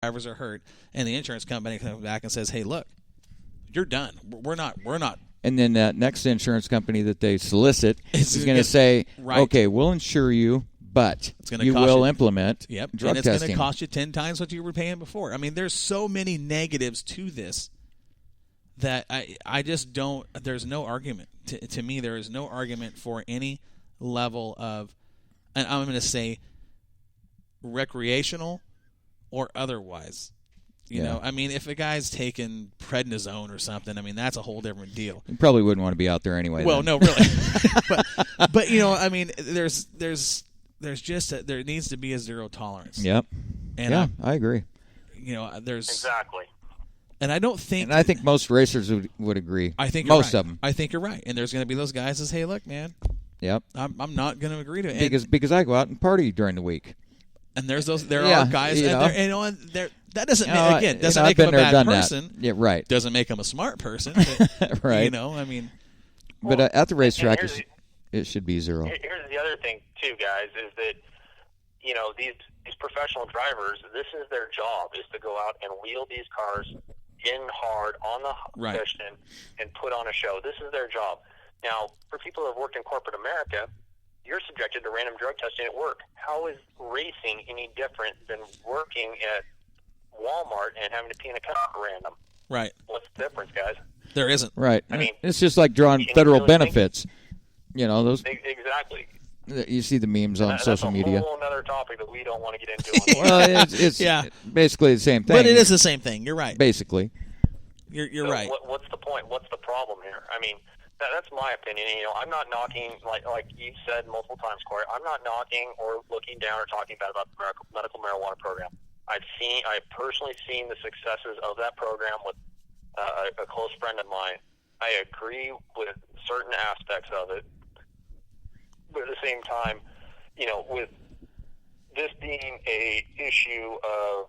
drivers are hurt, and the insurance company comes back and says, "Hey, look, you're done. We're not." And then that next insurance company that they solicit is going to say, right. "Okay, we'll insure you, but you will implement drug testing." And it's going to cost you 10 times what you were paying before. I mean, there's so many negatives to this that I just don't. There's no argument to me. There is no argument for any level of, and I'm going to say, recreational or otherwise. You know, I mean, if a guy's taking prednisone or something, I mean, that's a whole different deal. You probably wouldn't want to be out there anyway. Well, then. no, really. but you know, I mean, there's just there needs to be a zero tolerance. Yep. And I agree. You know, there's exactly. And I don't think. And I think most racers would agree. I think most right. of them. I think you're right. And there's going to be those guys that say, "Hey, look, man. Yep. I'm not going to agree to it." Because I go out and party during the week. And there are guys, that doesn't doesn't make him a bad person. Yeah, right. Doesn't make him a smart person. But, right. You know, I mean. But at the racetrack, it should be zero. Here's the other thing, too, guys, is that, you know, these professional drivers, this is their job, is to go out and wheel these cars in hard on the piston and put on a show. This is their job. Now, for people who have worked in corporate America, you're subjected to random drug testing at work. How is racing any different than working at Walmart and having to pee in a cup at random? Right. What's the difference, guys? There isn't. Right. I mean, it's just like drawing federal benefits. You know, those. Exactly. You see the memes on social media. That's a whole other topic that we don't want to get into. Well, it's basically the same thing. But it is the same thing. You're right. Basically. You're so right. What's the point? What's the problem here? I mean, that's my opinion. You know, I'm not knocking, like you've said multiple times, Corey, I'm not knocking or looking down or talking bad about the medical marijuana program. I've personally seen the successes of that program with a close friend of mine. I agree with certain aspects of it, but at the same time, you know, with this being a issue of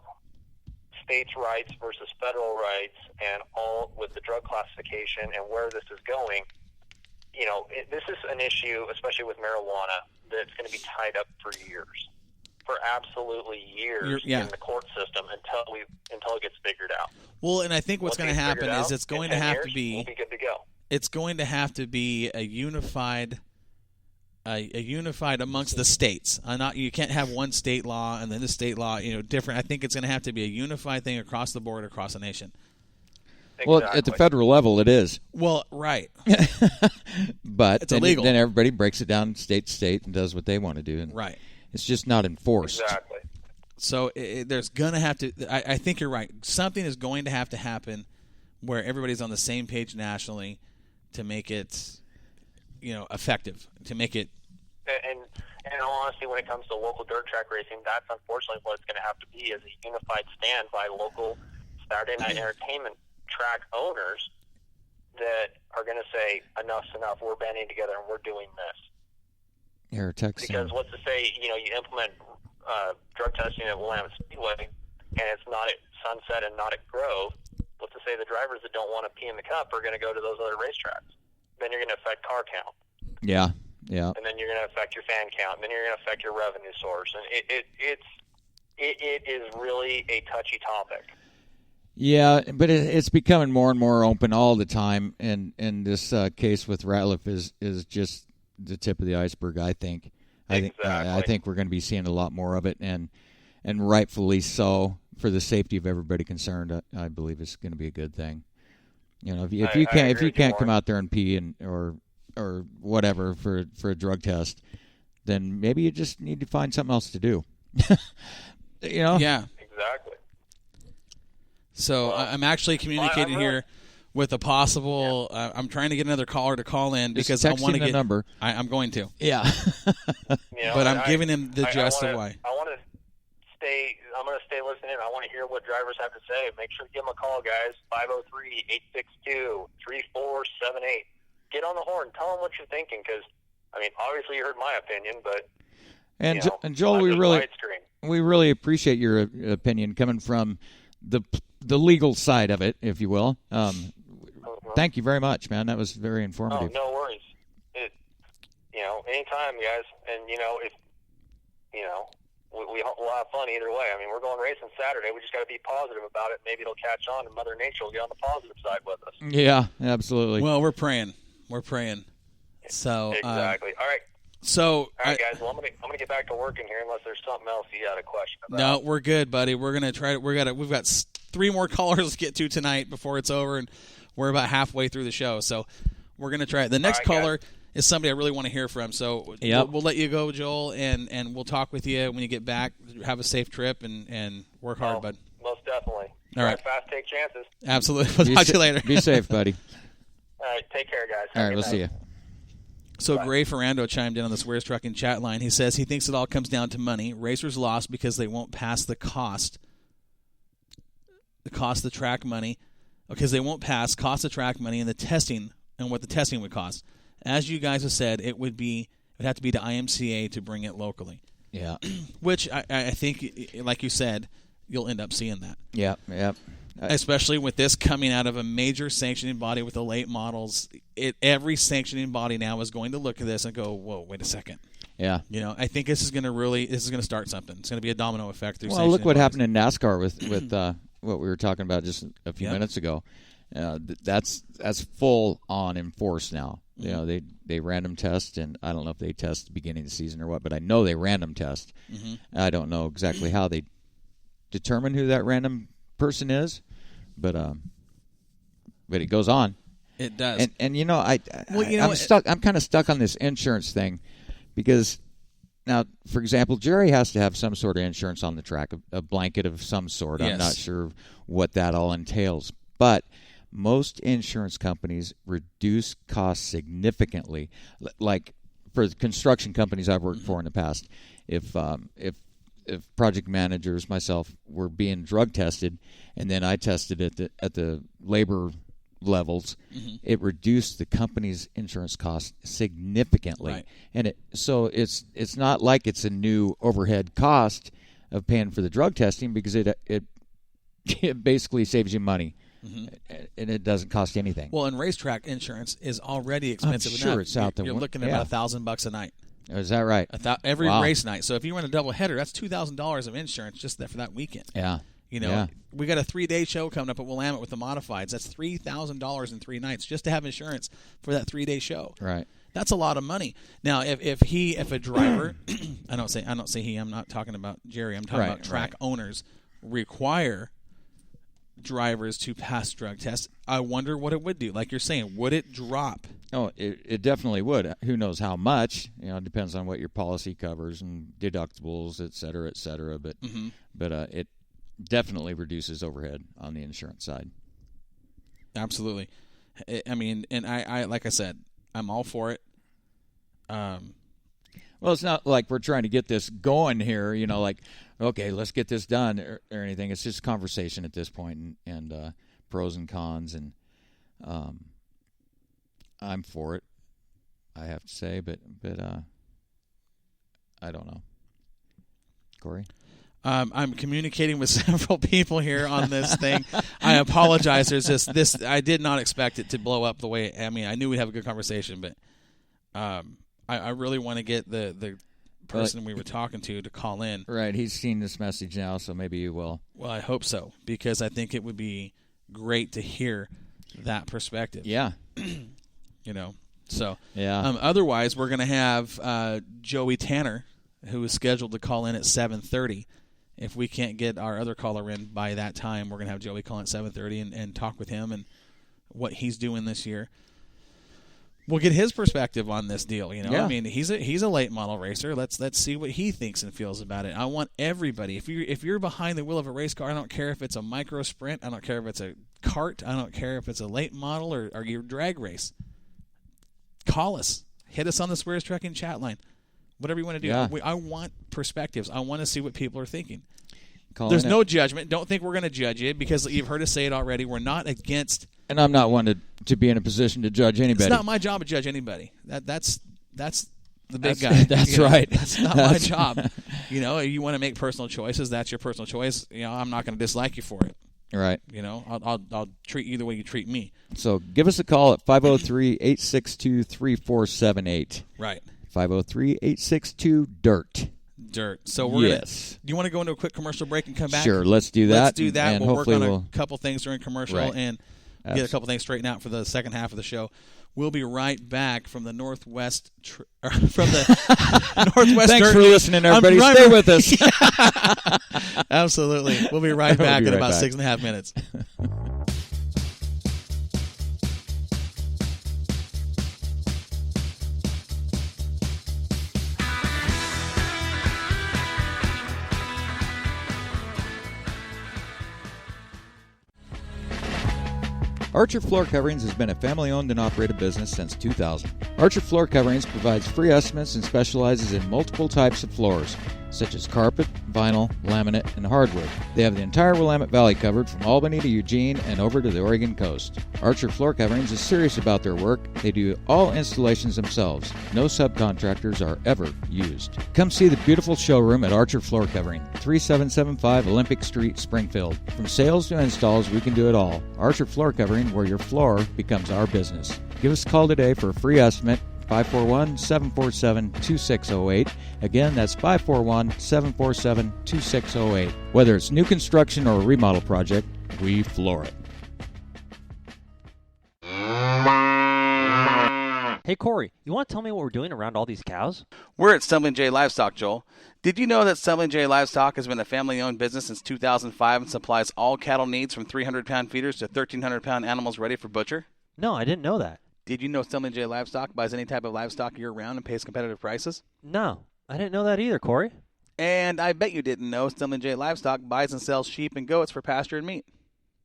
states' rights versus federal rights, and all with the drug classification and where this is going, you know, this is an issue, especially with marijuana, that's going to be tied up for years, for absolutely years in the court system until it gets figured out. Well, and I think what's going to happen is it's going to have to be. We'll be good to go. It's going to have to be a unified amongst the states. You can't have one state law and then the state law, you know, different. I think it's going to have to be a unified thing across the board, across the nation. Exactly. Well, at the federal level, it is. Well, right. But it's illegal. Then everybody breaks it down state to state and does what they want to do. And right. It's just not enforced. Exactly. So there's going to have to. I think you're right. Something is going to have to happen where everybody's on the same page nationally to make it, you know, effective, to make it. And in all honesty, when it comes to local dirt track racing, that's unfortunately what it's going to have to be, is a unified stand by local Saturday night entertainment track owners that are going to say, enough's enough, we're banding together and we're doing this. Here, Texas. Because what's to say, you know, you implement drug testing at Willamette Speedway and it's not at Sunset and not at Grove, what's to say the drivers that don't want to pee in the cup are going to go to those other racetracks? Then you're going to affect car count. Yeah. And then you're going to affect your fan count, and then you're going to affect your revenue source. And it is really a touchy topic. Yeah, but it's becoming more and more open all the time, and this case with Ratliff is just the tip of the iceberg, I think. Exactly. I think we're going to be seeing a lot more of it, and rightfully so, for the safety of everybody concerned. I believe it's going to be a good thing. You know, if you can't come out there and pee or whatever for a drug test, then maybe you just need to find something else to do. You know? Yeah. Exactly. So I'm actually communicating here with a possible. I'm trying to get another caller to call in because I want to get number. I'm going to. Yeah. But I'm giving him the gist of why. I'm going to stay listening. I want to hear what drivers have to say. Make sure to give them a call, guys. 503-862-3478. Get on the horn. Tell them what you're thinking, because, I mean, obviously you heard my opinion, but and Joel, we really appreciate your opinion coming from the legal side of it, if you will. Thank you very much, man. That was very informative. Oh, no worries. Anytime, guys. And if we'll have fun either way. I mean, we're going racing Saturday. We just got to be positive about it. Maybe it'll catch on, and Mother Nature will get on the positive side with us. Yeah, absolutely. Well, we're praying. So exactly. All right. So all right, guys. Well, I'm gonna get back to working here unless there's something else you had a question about. No, we're good, buddy. We're gonna try. We've got 3 more callers to get to tonight before it's over, and we're about halfway through the show. So we're gonna try it. The next caller is somebody I really want to hear from. So we'll let you go, Joel, and we'll talk with you when you get back. Have a safe trip and work hard, bud. Most definitely. All right. Fast, take chances. Absolutely. We'll talk to you later. Be safe, buddy. All right. Take care, guys. All right. We'll see you. So Gray Ferrando chimed in on the Swears Trucking chat line. He says he thinks it all comes down to money. Racers lost because they won't pass the cost of the track money, because they won't pass cost of track money and the testing and what the testing would cost. As you guys have said, it would have to be to IMCA to bring it locally. Yeah. Which I think, like you said, you'll end up seeing that. Yeah. Especially with this coming out of a major sanctioning body with the late models. Every sanctioning body now is going to look at this and go, whoa, wait a second. Yeah. I think this is going to start something. It's going to be a domino effect through Well, look what bodies. happened in NASCAR with what we were talking about just a few minutes ago. That's full on enforced now. Mm-hmm. They random test, and I don't know if they test the beginning of the season or what, but I know they random test. Mm-hmm. I don't know exactly how they determine who that random person is, but it goes on. It does. And I'm stuck. I'm kind of stuck on this insurance thing, because now, for example, Jerry has to have some sort of insurance on the track, a blanket of some sort. Yes. I'm not sure what that all entails, but most insurance companies reduce costs significantly. Like for the construction companies I've worked for in the past, if project managers, myself, were being drug tested, and then I tested at the labor levels, it reduced the company's insurance costs significantly. Right. And it's not like it's a new overhead cost of paying for the drug testing, because it basically saves you money. And it doesn't cost anything. Well, and racetrack insurance is already expensive. I'm sure enough. it's out there. You're looking at about $1,000 a night. Is that right? Every Wow. race night. So if you run a double header, that's $2,000 of insurance just for that weekend. Yeah. We got a 3-day show coming up at Willamette with the modifieds. That's $3,000 in 3 nights just to have insurance for that 3-day show. Right. That's a lot of money. Now, if a driver, I don't say he. I'm not talking about Jerry. I'm talking about track owners require drivers to pass drug tests. I wonder what it would do. Like you're saying, would it drop? Oh, it definitely would. Who knows how much? It depends on what your policy covers and deductibles, et cetera, et cetera. But it definitely reduces overhead on the insurance side. Absolutely. I mean, and I like I said, I'm all for it. Well, it's not like we're trying to get this going here, like, okay, let's get this done or anything. It's just conversation at this point, and pros and cons, and I'm for it, I have to say, but I don't know. Corey? I'm communicating with several people here on this thing. I apologize. There's this. I did not expect it to blow up the way. I mean, I knew we'd have a good conversation, but I really want to get the person we were talking to call in. Right. He's seen this message now, so maybe you will. Well, I hope so, because I think it would be great to hear that perspective. Yeah. So yeah. Otherwise, we're going to have Joey Tanner, who is scheduled to call in at 7:30. If we can't get our other caller in by that time, we're going to have Joey call in at 7:30 and talk with him and what he's doing this year. We'll get his perspective on this deal. Yeah. I mean, he's a late model racer. Let's see what he thinks and feels about it. I want everybody. If you're behind the wheel of a race car, I don't care if it's a micro sprint. I don't care if it's a kart. I don't care if it's a late model or your drag race. Call us. Hit us on the Swears Trucking chat line. Whatever you want to do. Yeah. I want perspectives. I want to see what people are thinking. There's no judgment. Don't think we're going to judge you, because you've heard us say it already. We're not against. And I'm not one to be in a position to judge anybody. It's not my job to judge anybody. That's the big guy. That's right. That's not my job. You want to make personal choices. That's your personal choice. I'm not going to dislike you for it. Right. I'll treat you the way you treat me. So give us a call at 503-862-3478. Right. 503-862-DIRT. dirt. So we're yes. Do you want to go into a quick commercial break and come back? Sure, let's do that. Let's do that. And we'll work hopefully on a couple things during commercial and get a couple things straightened out for the second half of the show. We'll be right back from the Northwest Northwest. Thanks for listening, everybody. Stay with us. Absolutely. We'll be right back in about 6.5 minutes. Archer Floor Coverings has been a family-owned and operated business since 2000. Archer Floor Coverings provides free estimates and specializes in multiple types of floors, such as carpet, vinyl, laminate, and hardwood. They have the entire Willamette Valley covered from Albany to Eugene and over to the Oregon coast. Archer Floor Coverings is serious about their work. They do all installations themselves. No subcontractors are ever used. Come see the beautiful showroom at Archer Floor Covering, 3775 Olympic Street, Springfield. From sales to installs, we can do it all. Archer Floor Covering, where your floor becomes our business. Give us a call today for a free estimate. 541-747-2608. Again, that's 541-747-2608. Whether it's new construction or a remodel project, we floor it. Hey, Corey, you want to tell me what we're doing around all these cows? We're at Stumbling J Livestock, Joel. Did you know that Stumbling J Livestock has been a family-owned business since 2005 and supplies all cattle needs from 300-pound feeders to 1,300-pound animals ready for butcher? No, I didn't know that. Did you know Stumbling J Livestock buys any type of livestock year-round and pays competitive prices? No, I didn't know that either, Corey. And I bet you didn't know Stumbling J Livestock buys and sells sheep and goats for pasture and meat.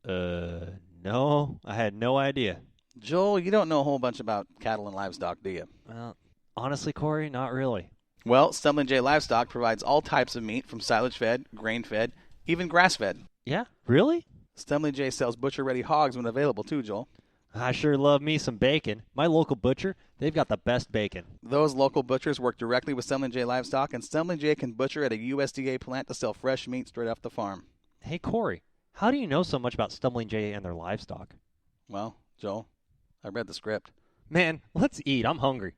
No, I had no idea. Joel, you don't know a whole bunch about cattle and livestock, do you? Well, honestly, Corey, not really. Well, Stumbling J Livestock provides all types of meat from silage-fed, grain-fed, even grass-fed. Yeah, really? Stumbling J sells butcher-ready hogs when available too, Joel. I sure love me some bacon. My local butcher, they've got the best bacon. Those local butchers work directly with Stumbling J Livestock, and Stumbling J can butcher at a USDA plant to sell fresh meat straight off the farm. Hey, Corey, how do you know so much about Stumbling J and their livestock? Well, Joel, I read the script. Man, let's eat. I'm hungry.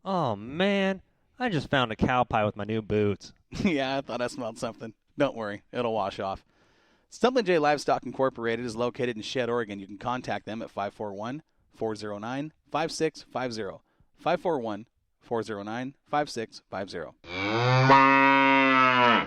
Oh, man, I just found a cow pie with my new boots. Yeah, I thought I smelled something. Don't worry, it'll wash off. Stumbling J Livestock Incorporated is located in Shedd, Oregon. You can contact them at 541-409-5650. 541-409-5650.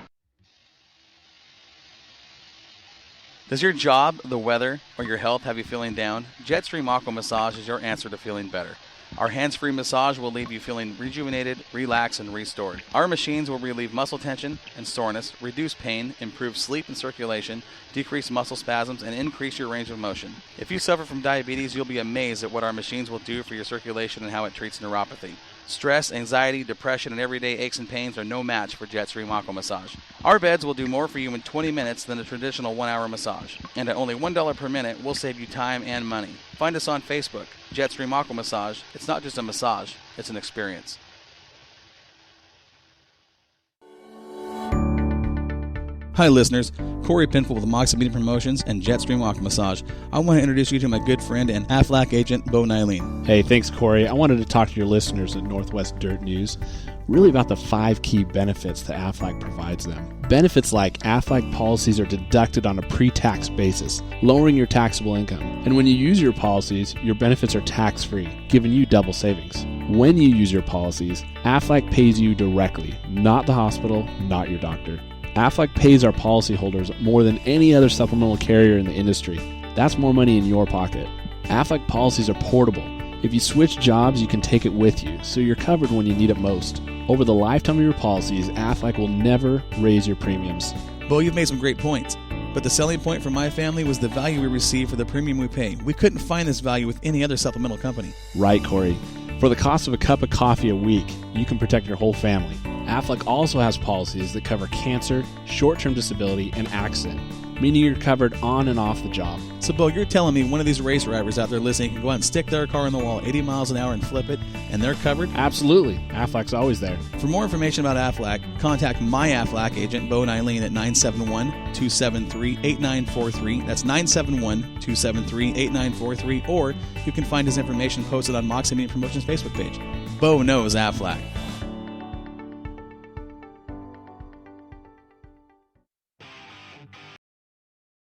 Does your job, the weather, or your health have you feeling down? Jetstream Aqua Massage is your answer to feeling better. Our hands-free massage will leave you feeling rejuvenated, relaxed, and restored. Our machines will relieve muscle tension and soreness, reduce pain, improve sleep and circulation, decrease muscle spasms, and increase your range of motion. If you suffer from diabetes, you'll be amazed at what our machines will do for your circulation and how it treats neuropathy. Stress, anxiety, depression, and everyday aches and pains are no match for Jetstream Aqua Massage. Our beds will do more for you in 20 minutes than a traditional 1-hour massage. And at only $1 per minute, we'll save you time and money. Find us on Facebook, Jetstream Aqua Massage. It's not just a massage, it's an experience. Hi listeners, Corey Pinfield with Moxie Media Promotions and Jetstream Aqua Massage. I want to introduce you to my good friend and Aflac agent, Bo Nylene. Hey, thanks Corey. I wanted to talk to your listeners at Northwest Dirt News really about the 5 key benefits that Aflac provides them. Benefits like Aflac policies are deducted on a pre-tax basis, lowering your taxable income. And when you use your policies, your benefits are tax-free, giving you double savings. When you use your policies, Aflac pays you directly, not the hospital, not your doctor. Aflac pays our policyholders more than any other supplemental carrier in the industry. That's more money in your pocket. Aflac policies are portable. If you switch jobs, you can take it with you, so you're covered when you need it most. Over the lifetime of your policies, Aflac will never raise your premiums. Bo, you've made some great points. But the selling point for my family was the value we receive for the premium we pay. We couldn't find this value with any other supplemental company. Right, Corey. For the cost of a cup of coffee a week, you can protect your whole family. Aflac also has policies that cover cancer, short-term disability, and accident, meaning you're covered on and off the job. So, Bo, you're telling me one of these race drivers out there listening can go out and stick their car in the wall 80 miles an hour and flip it, and they're covered? Absolutely. Aflac's always there. For more information about Aflac, contact my Aflac agent, Bo Nylene, at 971-273-8943. That's 971-273-8943. Or you can find his information posted on Moxie Media Promotions Facebook page. Bo knows Aflac.